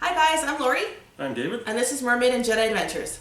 Hi guys, I'm Lori, I'm David. and this is Mermaid and Jedi Adventures.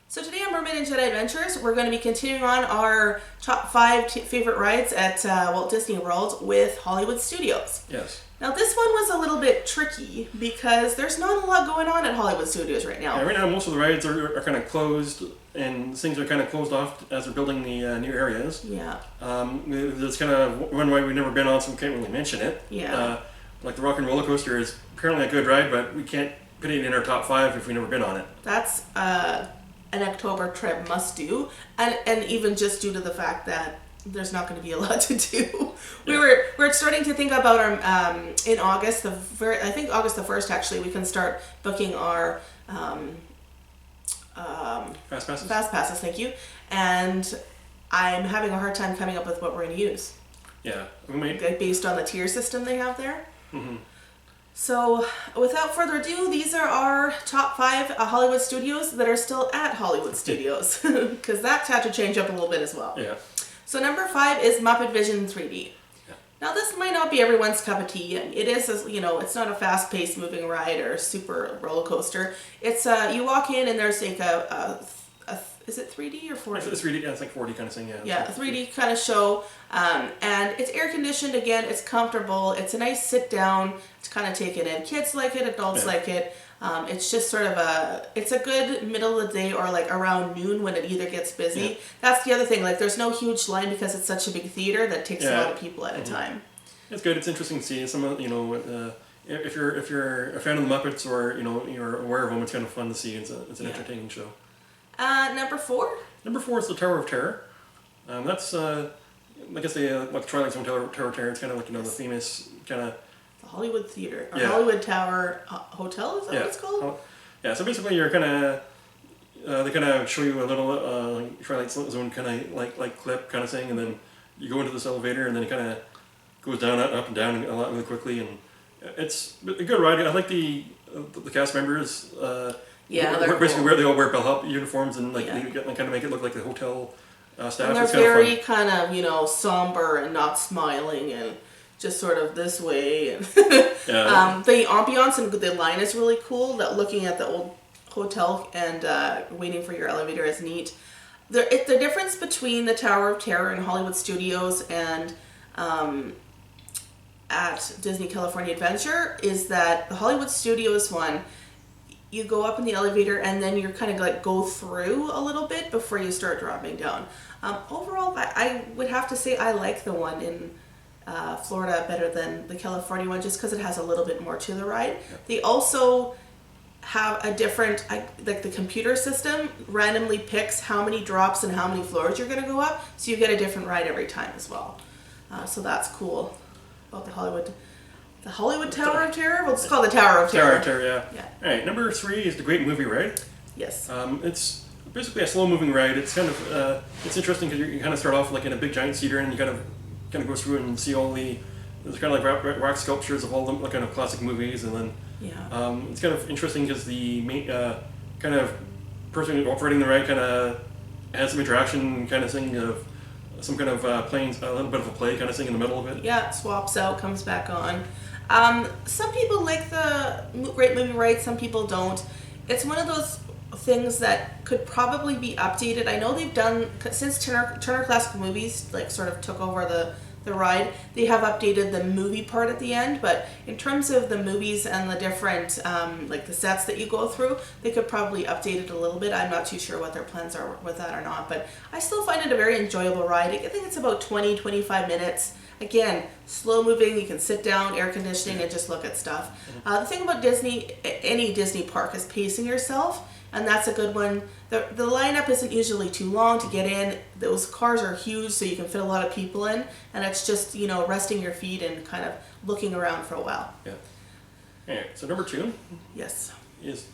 So today on Mermaid and Jedi Adventures, we're going to be continuing on our top 5 favorite rides at Walt Disney World with Hollywood Studios. Yes. Now this one was a little bit tricky because there's not a lot going on at Hollywood Studios right now. Yeah, right now most of the rides are kind of closed, and things are kind of closed off as they're building the new areas. Yeah. There's kind of one ride we've never been on, so we can't really mention it. Yeah. Like the Rock and Roller Coaster is apparently a good ride, but we can't put it in our top 5 if we've never been on it. That's an October trip must do, and even just due to the fact that there's not going to be a lot to do. We're starting to think about our in August I think August the 1st actually we can start booking our Fast passes. fast passes. Thank you, and I'm having a hard time coming up with what we're going to use. Yeah, we might. Like, based on the tier system they have there. Mm-hmm. So, without further ado, these are our top 5 Hollywood studios that are still at Hollywood Studios, because that had to change up a little bit as well. Yeah. So number 5 is Muppet Vision 3D. Yeah. Now this might not be everyone's cup of tea. It is, it's not a fast-paced moving ride or super roller coaster. It's you walk in and there's like is it 3D or 4D? It's 3D. Yeah, it's like 4D kind of thing. Yeah. Yeah, a 3D kind of show, and it's air conditioned again. It's comfortable. It's a nice sit down to kind of take it in. Kids like it, adults like it. It's just sort of it's a good middle of the day or like around noon when it either gets busy. Yeah. That's the other thing. Like there's no huge line because it's such a big theater that takes a lot of people at a time. It's good. It's interesting to see some of if you're a fan of the Muppets or you're aware of them, it's kind of fun to see. It's an entertaining show. Number 4. Number 4 is the Tower of Terror. That's like I say, like Twilight Zone Tower of Terror. It's kind of like the famous kind of The Hollywood Theater or Hollywood Tower Hotel. Is that what it's called? Yeah. So basically, you're kind of they kind of show you a little Twilight Zone kind of like clip kind of thing, and then you go into this elevator, and then it kind of goes down, up and down a lot really quickly, and it's a good ride. I like the cast members. Basically cool. they all wear bellhop uniforms, and they kind of make it look like the hotel staff. And they're very kind of somber and not smiling and just sort of this way. And the ambiance and the line is really cool. That looking at the old hotel and waiting for your elevator is neat. The difference between the Tower of Terror and Hollywood Studios and at Disney California Adventure is that the Hollywood Studios one, you go up in the elevator and then you're kind of like go through a little bit before you start dropping down. Overall, I would have to say I like the one in Florida better than the California one just because it has a little bit more to the ride. Yeah. They also have a different, like the computer system randomly picks how many drops and how many floors you're going to go up, so you get a different ride every time as well. So that's cool about the Hollywood Tower of Terror? Well, it's called the Tower of Terror. Tower of Terror, yeah. All right, number 3 is the Great Movie Ride. Yes. It's basically a slow-moving ride. It's kind of it's interesting because you kind of start off like in a big giant cedar, and you kind of go through and see all there's kind of like wax sculptures of all the kind of classic movies, and then it's kind of interesting because the main kind of person operating the ride kind of has some interaction kind of thing of some kind of playing a little bit of a play kind of thing in the middle of it. Yeah, swaps out, comes back on. Some people like the Great Movie Ride, some people don't. It's one of those things that could probably be updated. I know they've done, since Turner Classic Movies like sort of took over the ride, they have updated the movie part at the end, but in terms of the movies and the different like the sets that you go through, they could probably update it a little bit. I'm not too sure what their plans are with that or not, but I still find it a very enjoyable ride. I think it's about 20-25 minutes. Again, slow moving, you can sit down, air conditioning, and just look at stuff. The thing about Disney, any Disney park, is pacing yourself, and that's a good one. The lineup isn't usually too long to get in. Those cars are huge, so you can fit a lot of people in, and it's just, resting your feet and kind of looking around for a while. Yeah. All right, so number 2 Yes. is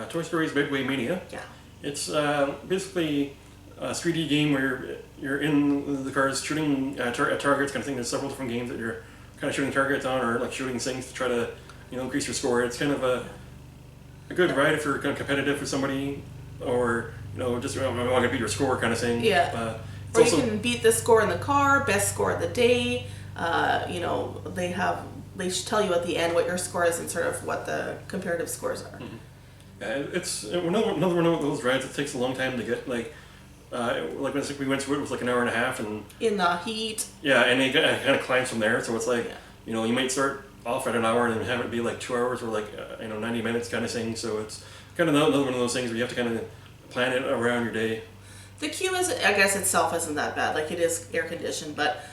Toy Story's Midway Mania. Yeah. It's basically a 3D game where you're in the cars shooting at targets kind of thing. There's several different games that you're kind of shooting targets on, or like shooting things to try to increase your score. It's kind of a good ride if you're kind of competitive with somebody, or just want to beat your score kind of thing. Yeah. It's Or also, you can beat the score in the car, best score of the day. They should tell you at the end what your score is and sort of what the comparative scores are. it's another one of those rides that takes a long time to get. Like when we went through it was like an hour and a half, and In the heat. yeah, and it kind of climbs from there. So it's like Yeah. you might start off at an hour and then have it be like 2 hours or like 90 minutes kind of thing. So it's kind of another one of those things where you have to kind of plan it around your day. The queue is, I guess, itself isn't that bad. Like it is air conditioned, but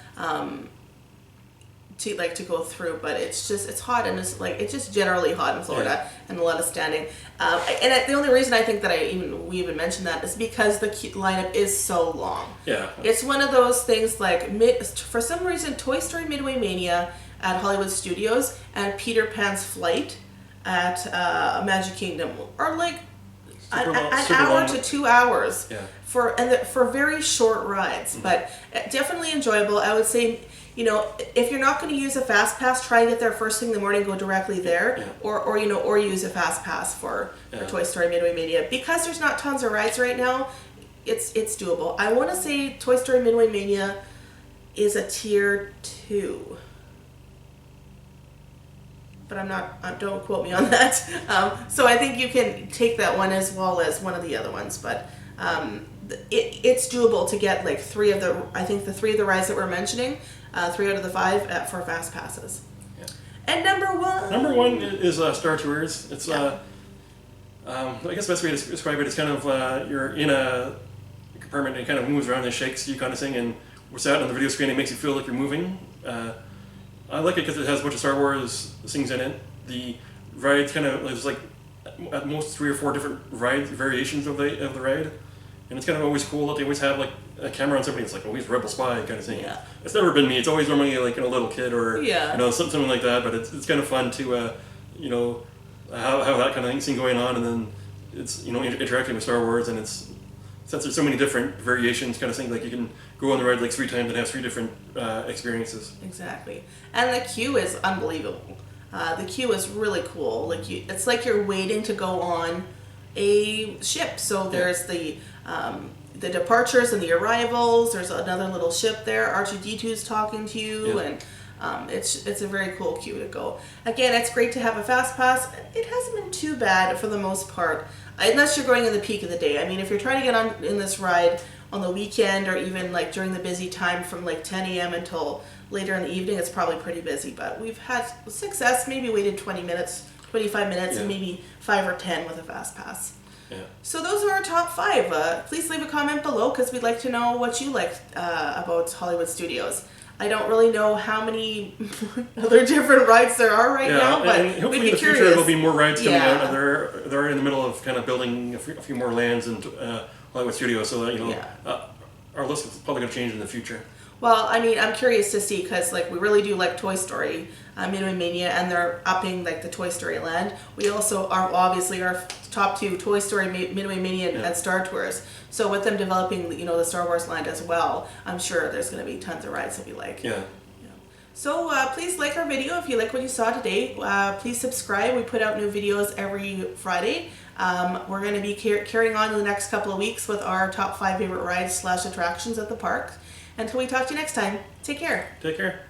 to go through. But it's hot, and it's just generally hot in Florida, and a lot of standing. And the only reason I think that we even mentioned that is because the queue lineup is so long. Yeah. It's one of those things like for some reason, Toy Story Midway Mania at Hollywood Studios and Peter Pan's Flight at Magic Kingdom are like an hour long. to 2 hours. Yeah. For very short rides, but definitely enjoyable. I would say, if you're not going to use a fast pass, try and get there first thing in the morning, go directly there, Yeah. or use a fast pass for Toy Story Midway Mania. Because there's not tons of rides right now, it's doable. I want to say Toy Story Midway Mania is a tier 2. But I'm not, don't quote me on that. So I think you can take that one as well as one of the other ones, but it's doable to get like three of the rides that we're mentioning, 3 out of the 5 for fast passes. Yeah. And number one is Star Tours. It's I guess the best way to describe it is kind of you're in a compartment and it kind of moves around and shakes you kind of thing, and what's out on the video screen, it makes you feel like you're moving. I like it because it has a bunch of Star Wars things in it. The rides kind of, there's like at most 3 or 4 different ride variations of the ride, and it's kind of always cool that they always have like a camera on somebody. It's like always Rebel Spy kind of thing. Yeah. It's never been me. It's always normally like a little kid or something like that. But it's kind of fun to have that kind of thing going on, and then it's interacting with Star Wars, and it's since there's so many different variations kind of thing, like you can go on the ride like 3 times and have 3 different experiences. Exactly. And the queue is unbelievable. The queue is really cool. It's like you're waiting to go on a ship. So there's the departures and the arrivals. There's another little ship there. R2-D2's talking to you, and it's a very cool queue to go. Again, it's great to have a fast pass. It hasn't been too bad for the most part, unless you're going in the peak of the day. I mean, if you're trying to get on in this ride on the weekend or even like during the busy time from like 10 a.m. until later in the evening, it's probably pretty busy. But we've had success, maybe waited 20 minutes, 25 minutes, and maybe 5 or 10 with a fast pass. Yeah. So those are our top 5. Please leave a comment below because we'd like to know what you liked about Hollywood Studios. I don't really know how many other different rides there are right now, but and hopefully we'd in be the curious. future there'll be more rides coming Yeah. out. They're in the middle of kind of building a few more lands and Hollywood Studios, so that our list is probably going to change in the future. Well, I mean, I'm curious to see because we really do like Toy Story Midway Mania, and they're upping the Toy Story land. We also are obviously our top 2 Toy Story Midway Mania and Star Tours. So with them developing the Star Wars land as well, I'm sure there's going to be tons of rides that we like. Yeah. So please like our video if you like what you saw today. Please subscribe. We put out new videos every Friday. We're going to be carrying on in the next couple of weeks with our top 5 favorite rides / attractions at the park. Until we talk to you next time, take care. Take care.